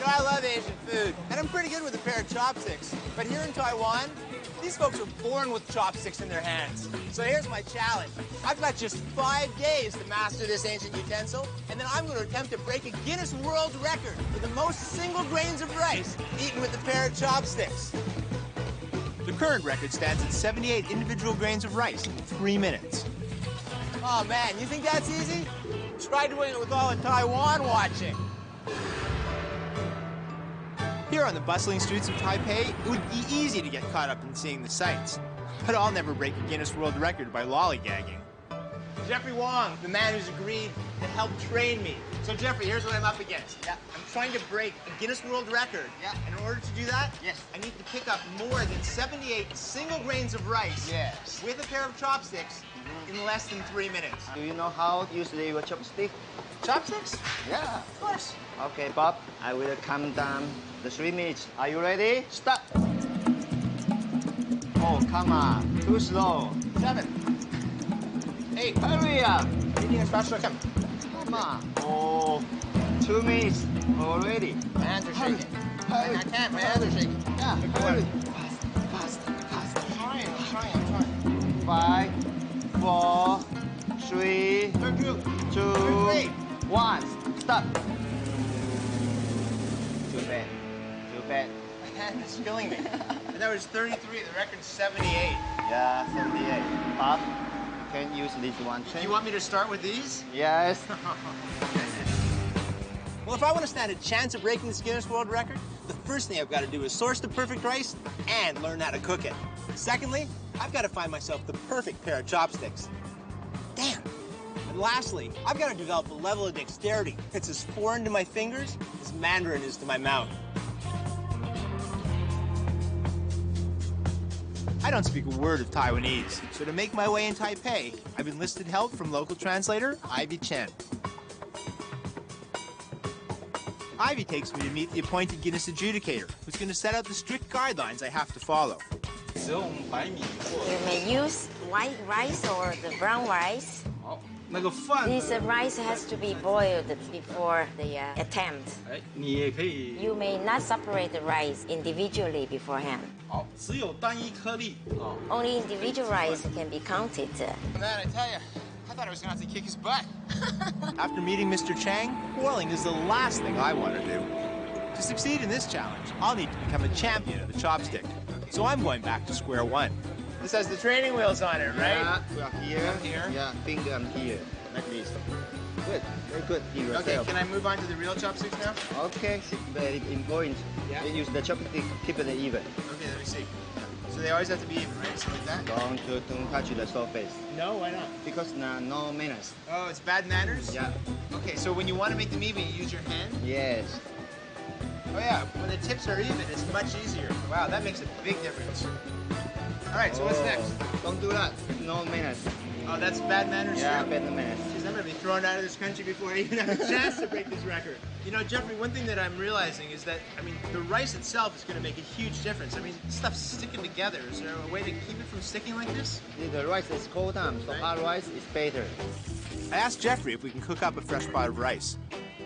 know, I love Asian food, and I'm pretty good with a pair of chopsticks. But here in Taiwan, these folks are born with chopsticks in their hands. So here's my challenge. I've got just 5 days to master this ancient utensil, and then I'm going to attempt to break a Guinness World Record for the most single grains of rice eaten with a pair of chopsticks. The current record stands at 78 individual grains of rice in 3 minutes. Oh, man, you think that's easy? Try doing it with all of Taiwan watching. Here on the bustling streets of Taipei, it would be easy to get caught up in seeing the sights. But I'll never break a Guinness World Record by lollygagging. Jeffrey Wong, the man who's agreed to help train me. So, Jeffrey, here's what I'm up against. Yeah. I'm trying to break a Guinness World Record. Yeah. And in order to do that, yes, I need to pick up more than 78 single grains of rice, yes, with a pair of chopsticks in less than 3 minutes. Do you know how to use your chopstick? Chopsticks? Yeah. Of course. Okay, Bob, I will count down the 3 minutes. Are you ready? Start. Oh, come on. Too slow. 7, 8. Hurry up. Eating as fast as I can. Come on. Oh, 2 minutes already. My hands are shaking. Hurry. I can't. My hands are shaking. Yeah, hurry. Fast. I'm trying. 5, 4, 3, 2, 1. Stop. Too bad. My hand is killing me. And that was 33. The record's 78. Yeah, 78. Bob, can you use this one? You want me to start with these? Yes. Well, if I want to stand a chance of breaking this Guinness World Record, the first thing I've got to do is source the perfect rice and learn how to cook it. Secondly, I've got to find myself the perfect pair of chopsticks. Damn. And lastly, I've got to develop a level of dexterity that's as foreign to my fingers as Mandarin is to my mouth. I don't speak a word of Taiwanese, so to make my way in Taipei, I've enlisted help from local translator Ivy Chen. Ivy takes me to meet the appointed Guinness adjudicator, who's going to set out the strict guidelines I have to follow. You may use white rice or the brown rice. This rice has to be boiled before the attempt. You may not separate the rice individually beforehand. Only individual rice can be counted. Man, I tell you, I thought I was going to have to kick his butt. After meeting Mr. Chang, quarreling is the last thing I want to do. To succeed in this challenge, I'll need to become a champion of the chopstick. So I'm going back to square one. This has the training wheels on it, right? Yeah, we are here. Yeah, finger on here, like this. Good, very good. Okay, can I move on to the real chopsticks now? Okay, very important. Yeah. Use the chopstick, keep it even. Okay, let me see. So they always have to be even, right? So like that? Don't touch the surface. No, why not? Because no manners. Oh, it's bad manners? Yeah. Okay, so when you want to make them even, you use your hand? Yes. Oh yeah, when the tips are even, it's much easier. Wow, that makes a big difference. All right, so what's next? Don't do that. No manners. Oh, that's bad manners Yeah, too? bad manners. Jeez, I'm gonna be thrown out of this country before I even have a chance to break this record. You know, Jeffrey, one thing that I'm realizing is that, I mean, the rice itself is gonna make a huge difference. I mean, stuff's sticking together. Is there a way to keep it from sticking like this? The rice is cold down, so hot rice is better. I asked Jeffrey if we can cook up a fresh pot of rice.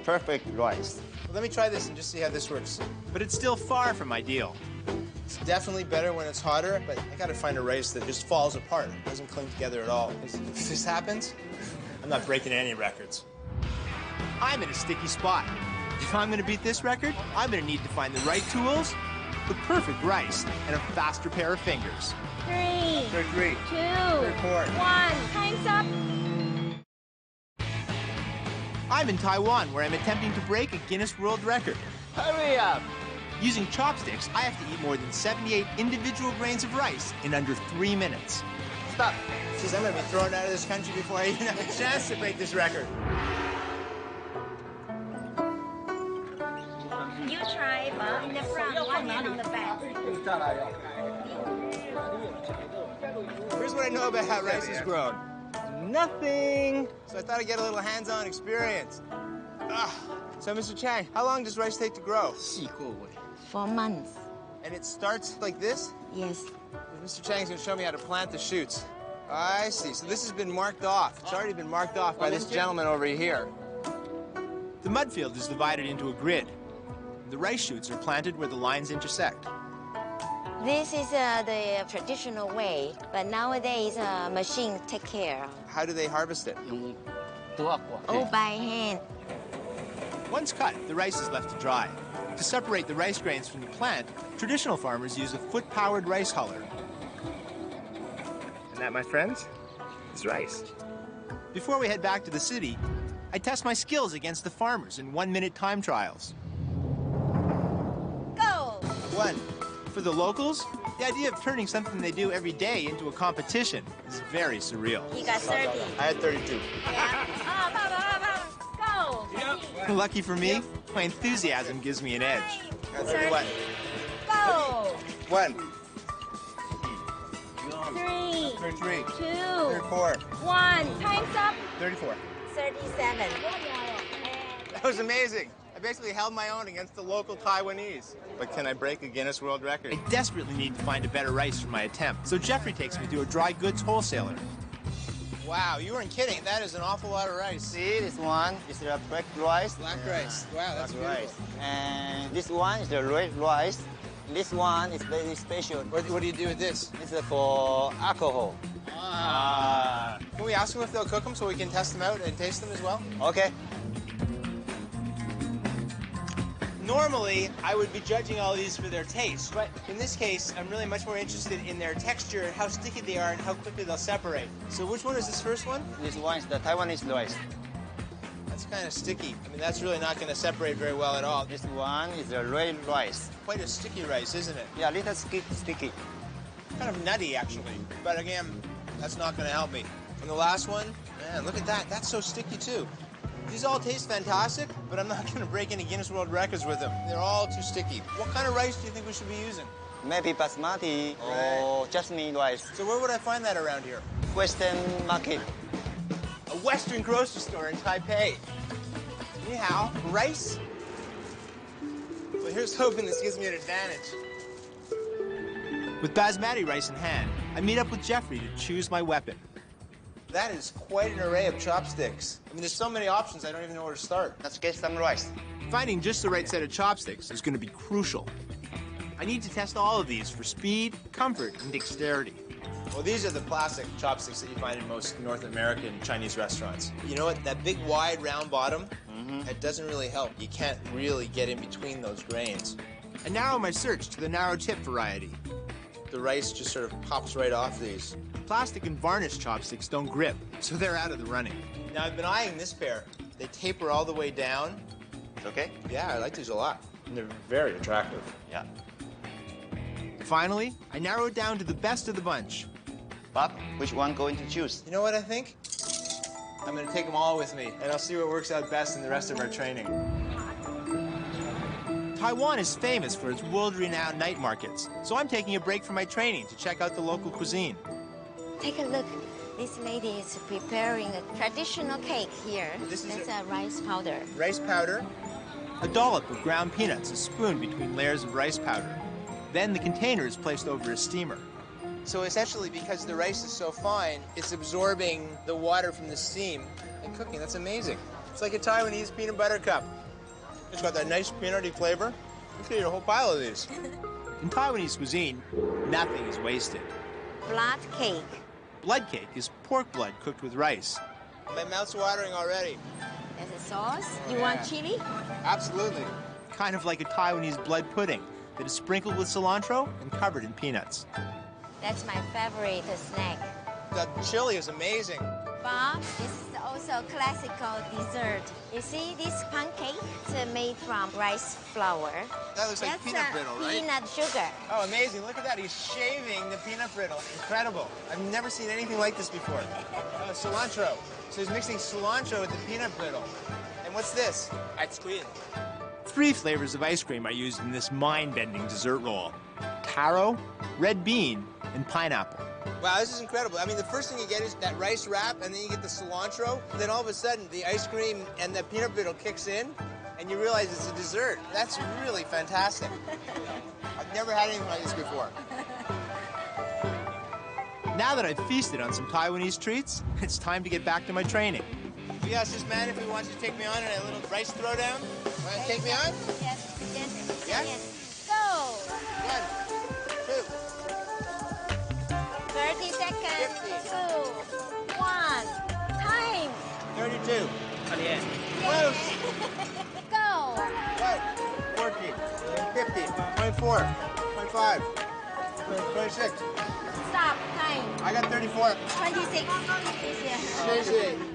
Perfect rice. Well, let me try this and just see how this works. But it's still far from ideal. It's definitely better when it's hotter, but I gotta find a rice that just falls apart. It doesn't cling together at all. If this happens, I'm not breaking any records. I'm in a sticky spot. If I'm gonna beat this record, I'm gonna need to find the right tools, the perfect rice, and a faster pair of fingers. 3, 3, 2, 4. 1. Time's up. I'm in Taiwan, where I'm attempting to break a Guinness World Record. Hurry up! Using chopsticks, I have to eat more than 78 individual grains of rice in under 3 minutes. Stop. Jeez, I'm gonna be thrown out of this country before I even have a chance to break this record. You try, Bob, in the front, one hand on the back. Here's what I know about how rice is grown. Nothing. So I thought I'd get a little hands-on experience. So, Mr. Chang, how long does rice take to grow? 4 months. And it starts like this? Yes. Mr. Chang's gonna show me how to plant the shoots. I see. So this has been marked off. It's already been marked off by this gentleman over here. The mud field is divided into a grid. the rice shoots are planted where the lines intersect. This is the traditional way, but nowadays machine take care. How do they harvest it? Oh, by hand. Once cut, the rice is left to dry. To separate the rice grains from the plant, traditional farmers use a foot-powered rice huller. And that, my friends, is rice. Before we head back to the city, I test my skills against the farmers in 1-minute time trials. Go! 1. For the locals, the idea of turning something they do every day into a competition is very surreal. He got 30. I had 32. Yeah. Go! Yep. Lucky for me, my enthusiasm gives me an edge. 31. Go! 1. 3, 33. 2, 34. 1. Time's up. 34. 37. That was amazing. I basically held my own against the local Taiwanese. But can I break a Guinness World Record? I desperately need to find a better rice for my attempt, so Jeffrey takes me to a dry goods wholesaler. Wow, you weren't kidding. That is an awful lot of rice. See, this one is the black rice. Black rice. Wow, that's Black beautiful. rice. And this one is the red rice. This one is very special. What do you do with this? This is for alcohol. Can we ask them if they'll cook them so we can test them out and taste them as well? Okay. Normally, I would be judging all of these for their taste, but in this case, I'm really much more interested in their texture, how sticky they are, and how quickly they'll separate. So which one is this first one? This one is the Taiwanese rice. That's kind of sticky. I mean, that's really not going to separate very well at all. This one is the red rice. Quite a sticky rice, isn't it? Yeah, little sticky. Kind of nutty, actually. But again, that's not going to help me. And the last one, man, look at that. That's so sticky, too. These all taste fantastic, but I'm not going to break any Guinness World Records with them. They're all too sticky. What kind of rice do you think we should be using? Maybe basmati or jasmine rice. So where would I find that around here? Western market. A Western grocery store in Taipei. Ni hao, rice? Well, here's hoping this gives me an advantage. With basmati rice in hand, I meet up with Jeffrey to choose my weapon. That is quite an array of chopsticks. I mean, there's so many options, I don't even know where to start. Let's get some rice. Finding just the right set of chopsticks is going to be crucial. I need to test all of these for speed, comfort, and dexterity. Well, these are the classic chopsticks that you find in most North American Chinese restaurants. You know what? That big, wide, round bottom, it doesn't really help. You can't really get in between those grains. I narrow my search to the narrow tip variety. The rice just sort of pops right off these. Plastic and varnish chopsticks don't grip, so they're out of the running. Now, I've been eyeing this pair. They taper all the way down. It's okay? Yeah, I like these a lot. And they're very attractive. Yeah. Finally, I narrow it down to the best of the bunch. Bob, which one going to choose? You know what I think? I'm gonna take them all with me, and I'll see what works out best in the rest of our training. Taiwan is famous for its world-renowned night markets, so I'm taking a break from my training to check out the local cuisine. Take a look. This lady is preparing a traditional cake here. This is That's a rice powder. Rice powder, a dollop of ground peanuts is spooned between layers of rice powder. Then the container is placed over a steamer. So essentially, because the rice is so fine, it's absorbing the water from the steam and cooking. That's amazing. It's like a Taiwanese peanut butter cup. It's got that nice peanutty flavor. You could eat a whole pile of these. In Taiwanese cuisine, nothing is wasted. Blood cake. Blood cake is pork blood cooked with rice. My mouth's watering already. There's a sauce. You want chili? Absolutely. Kind of like a Taiwanese blood pudding that is sprinkled with cilantro and covered in peanuts. That's my favorite snack. The chili is amazing. Bob, this is also classical dessert. You see this pancake? It's made from rice flour. That looks like peanut brittle, right? Peanut sugar. Oh, amazing. Look at that. He's shaving the peanut brittle. Incredible. I've never seen anything like this before. Cilantro. So he's mixing cilantro with the peanut brittle. And what's this? Ice cream. 3 flavors of ice cream are used in this mind-bending dessert roll. Taro, red bean, and pineapple. Wow, this is incredible. I mean, the first thing you get is that rice wrap, and then you get the cilantro. And then all of a sudden, the ice cream and the peanut brittle kicks in, and you realize it's a dessert. That's really fantastic. I've never had anything like this before. Now that I've feasted on some Taiwanese treats, it's time to get back to my training. We asked this man if he wants to take me on in a little rice throwdown. Want to take me on? Yes, yes. 50, 24, 25, 26. Stop, time. I got 34. 26.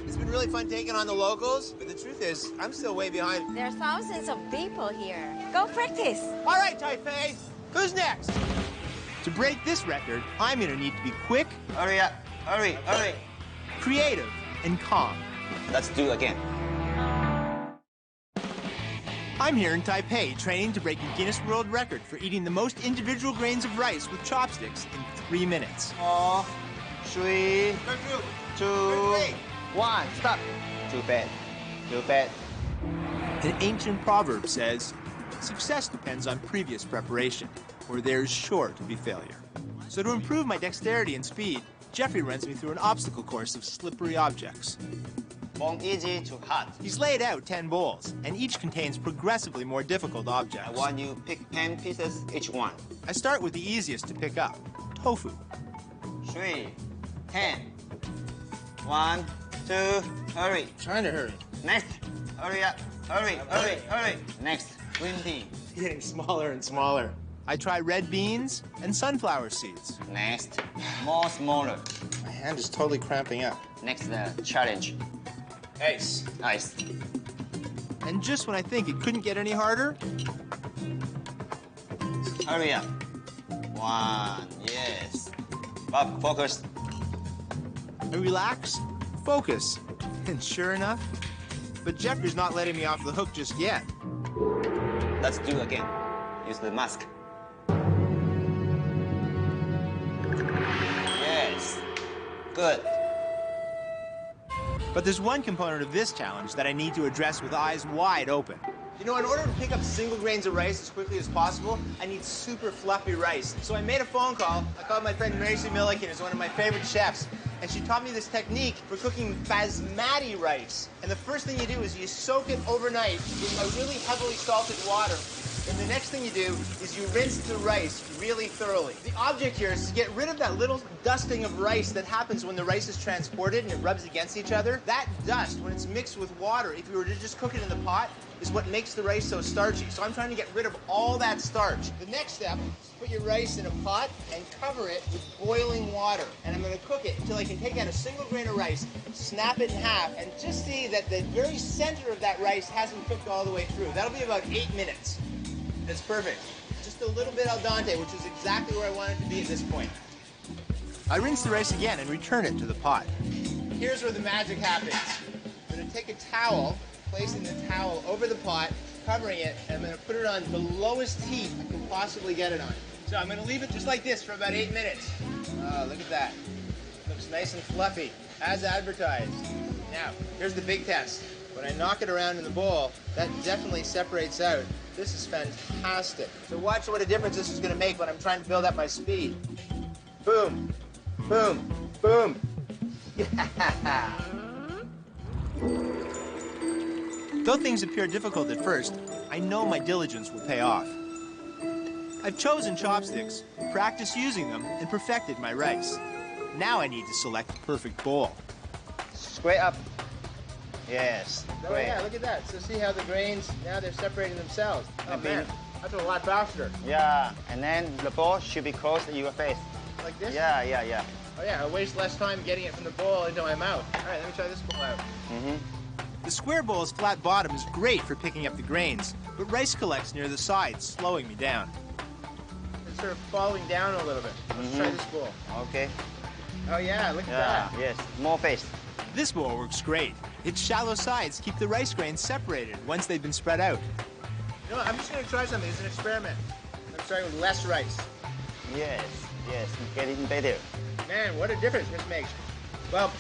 It's been really fun taking on the locals, but the truth is, I'm still way behind. There are thousands of people here. Go practice. All right, Taipei, who's next? To break this record, I'm gonna need to be quick, Hurry up. Hurry. creative, and calm. Let's do again. I'm here in Taipei training to break a Guinness World Record for eating the most individual grains of rice with chopsticks in 3 minutes. 4, 3, 2, 1. Stop. Too bad. An ancient proverb says, success depends on previous preparation, or there's sure to be failure. So to improve my dexterity and speed, Jeffrey runs me through an obstacle course of slippery objects. From easy to hard. He's laid out 10 bowls, and each contains progressively more difficult objects. I want you pick 10 pieces each one. I start with the easiest to pick up, tofu. 3, 10. 1, 2, hurry. Trying to hurry. Next. Hurry up. Hurry. Next. 20. Getting smaller and smaller. I try red beans and sunflower seeds. Next. More smaller. My hand is totally cramping up. Next, challenge. Ace. Nice. And just when I think it couldn't get any harder, Hurry up. 1, yes. Bob, focus. I relax, focus, and sure enough, but Jeffrey's not letting me off the hook just yet. Let's do again. Use the mask. Yes. Good. But there's one component of this challenge that I need to address with eyes wide open. You know, in order to pick up single grains of rice as quickly as possible, I need super fluffy rice. So I made a phone call. I called my friend Mary Sue Milliken, who's one of my favorite chefs, and she taught me this technique for cooking basmati rice. And the first thing you do is you soak it overnight in a really heavily salted water. And the next thing you do is you rinse the rice really thoroughly. The object here is to get rid of that little dusting of rice that happens when the rice is transported and it rubs against each other. That dust, when it's mixed with water, if you were to just cook it in the pot, is what makes the rice so starchy. So I'm trying to get rid of all that starch. The next step is to put your rice in a pot and cover it with boiling water. And I'm going to cook it until I can take out a single grain of rice, snap it in half, and just see that the very center of that rice hasn't cooked all the way through. That'll be about 8 minutes. That's perfect. Just a little bit al dente, which is exactly where I want it to be at this point. I rinse the rice again and return it to the pot. Here's where the magic happens. I'm going to take a towel, placing the towel over the pot, covering it, and I'm going to put it on the lowest heat I can possibly get it on. So I'm going to leave it just like this for about 8 minutes. Oh, look at that. Looks nice and fluffy, as advertised. Now, here's the big test. When I knock it around in the bowl, that definitely separates out. This is fantastic. So watch what a difference this is going to make when I'm trying to build up my speed. Boom, boom, boom. Yeah. Though things appear difficult at first, I know my diligence will pay off. I've chosen chopsticks, practiced using them, and perfected my rice. Now I need to select the perfect bowl. Square up. Yes. Oh yeah, look at that. So see how the grains, now they're separating themselves. Oh man, that's a lot faster. Yeah, and then the ball should be close to your face. Like this? Yeah. Oh yeah, I waste less time getting it from the bowl into my mouth. All right, let me try this bowl out. The square bowl's flat bottom is great for picking up the grains, but rice collects near the sides, slowing me down. It's sort of falling down a little bit. Let's try this bowl. Okay. Oh yeah, look at that. Yes, more face. This bowl works great. Its shallow sides keep the rice grains separated once they've been spread out. You know what, I'm just going to try something. It's an experiment. I'm starting with less rice. Yes, getting better. Man, what a difference this makes. Well,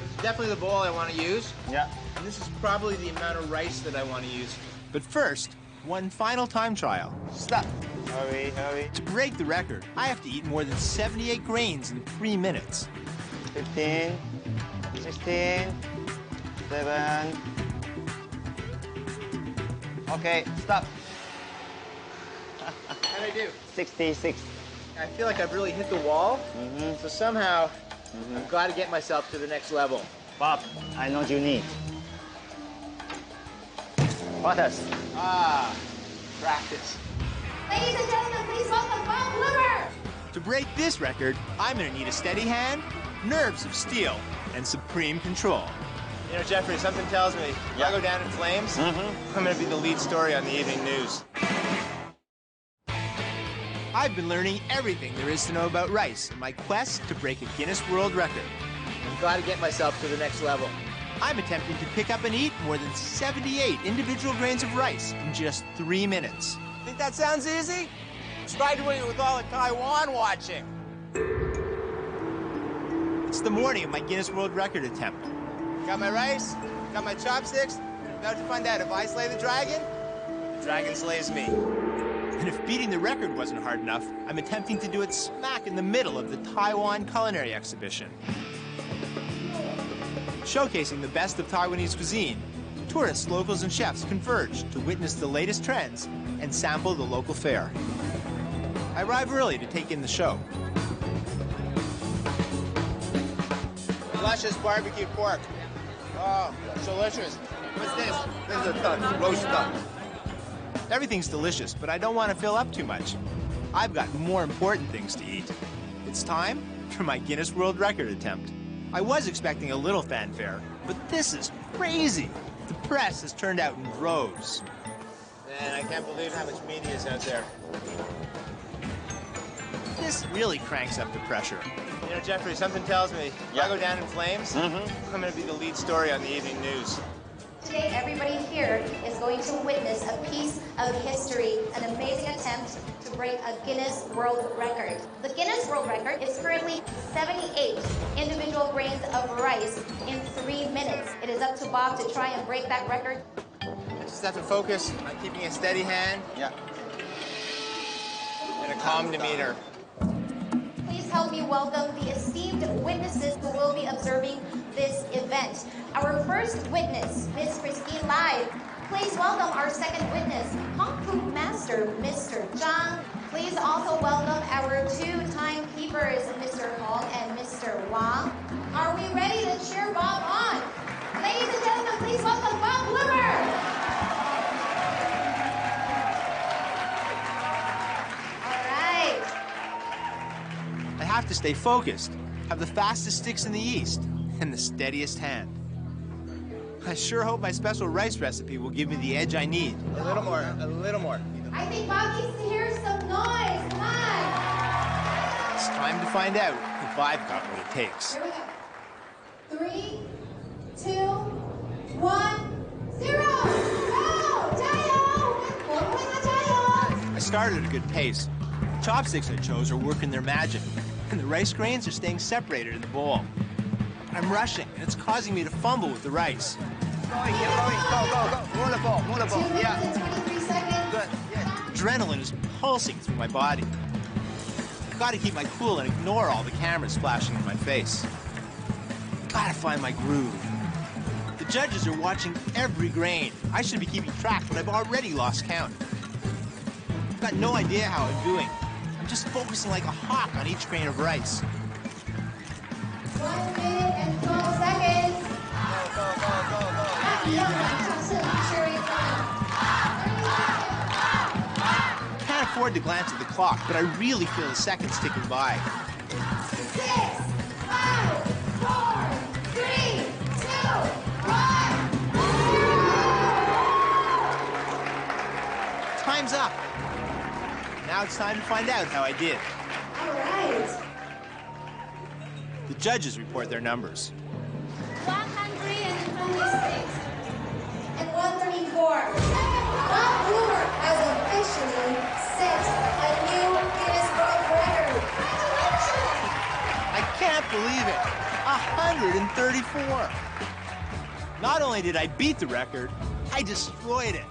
this is definitely the bowl I want to use. Yeah. And this is probably the amount of rice that I want to use. But first, one final time trial. Stop. Hurry. To break the record, I have to eat more than 78 grains in 3 minutes. 15, 16, 7. Okay, stop. How'd I do? 66. I feel like I've really hit the wall. So somehow, I've got to get myself to the next level. Bob, I know what you need. Butters. Practice. Ladies and gentlemen, please welcome Bob Bloomer. To break this record, I'm gonna need a steady hand, nerves of steel, and supreme control. You know, Jeffrey, something tells me if I go down in flames, I'm gonna be the lead story on the evening news. I've been learning everything there is to know about rice in my quest to break a Guinness World Record. I'm glad to get myself to the next level. I'm attempting to pick up and eat more than 78 individual grains of rice in just 3 minutes. Think that sounds easy? Try doing it with all of Taiwan watching. It's the morning of my Guinness World Record attempt. Got my rice, got my chopsticks. About to find out if I slay the dragon slays me. And if beating the record wasn't hard enough, I'm attempting to do it smack in the middle of the Taiwan Culinary Exhibition. Showcasing the best of Taiwanese cuisine, tourists, locals, and chefs converge to witness the latest trends and sample the local fare. I arrive early to take in the show. Luscious barbecue pork. Oh, delicious. What's this? This is a duck, roast duck. Everything's delicious, but I don't want to fill up too much. I've got more important things to eat. It's time for my Guinness World Record attempt. I was expecting a little fanfare, but this is crazy. The press has turned out in droves. Man, I can't believe how much media is out there. This really cranks up the pressure. You know, Jeffrey, something tells me if I go down in flames, I'm going to be the lead story on the evening news. Today, everybody here is going to witness a piece of history, an amazing attempt to break a Guinness World Record. The Guinness World Record is currently 78 individual grains of rice in 3 minutes. It is up to Bob to try and break that record. I just have to focus on keeping a steady hand and a calm demeanor. Please help me welcome the esteemed witnesses who will be observing this event. Our first witness, Miss Christine Lai. Please welcome our second witness, Kung Fu Master, Mr. Zhang. Please also welcome our two timekeepers, Mr. Hong and Mr. Wang. Are we ready to cheer Bob on? Ladies and gentlemen, please welcome Bob Bloomer. I have to stay focused, have the fastest sticks in the East, and the steadiest hand. I sure hope my special rice recipe will give me the edge I need. A little more, a little more. I think Bob needs to hear some noise. Come on. It's time to find out if I've got what it takes. Here we go. 3, 2, 1, 0. Go! Jayo! I started at a good pace. The chopsticks I chose are working their magic, and the rice grains are staying separated in the bowl. I'm rushing, and it's causing me to fumble with the rice. Keep going, go. More the ball, 2 minutes and 23 seconds. Good. Adrenaline is pulsing through my body. I've got to keep my cool and ignore all the cameras flashing in my face. I've got to find my groove. The judges are watching every grain. I should be keeping track, but I've already lost count. I've got no idea how I'm doing. I'm just focusing like a hawk on each grain of rice. 1 minute and 12 seconds. Can't afford to glance at the clock, but I really feel the seconds ticking by. 6, 5, 4, 3, 2, 1. Time's up. Now it's time to find out how I did. All right. The judges report their numbers. 126 and 134. Bob Bloomer has officially set a new Guinness World Record. Congratulations! I can't believe it. 134. Not only did I beat the record, I destroyed it.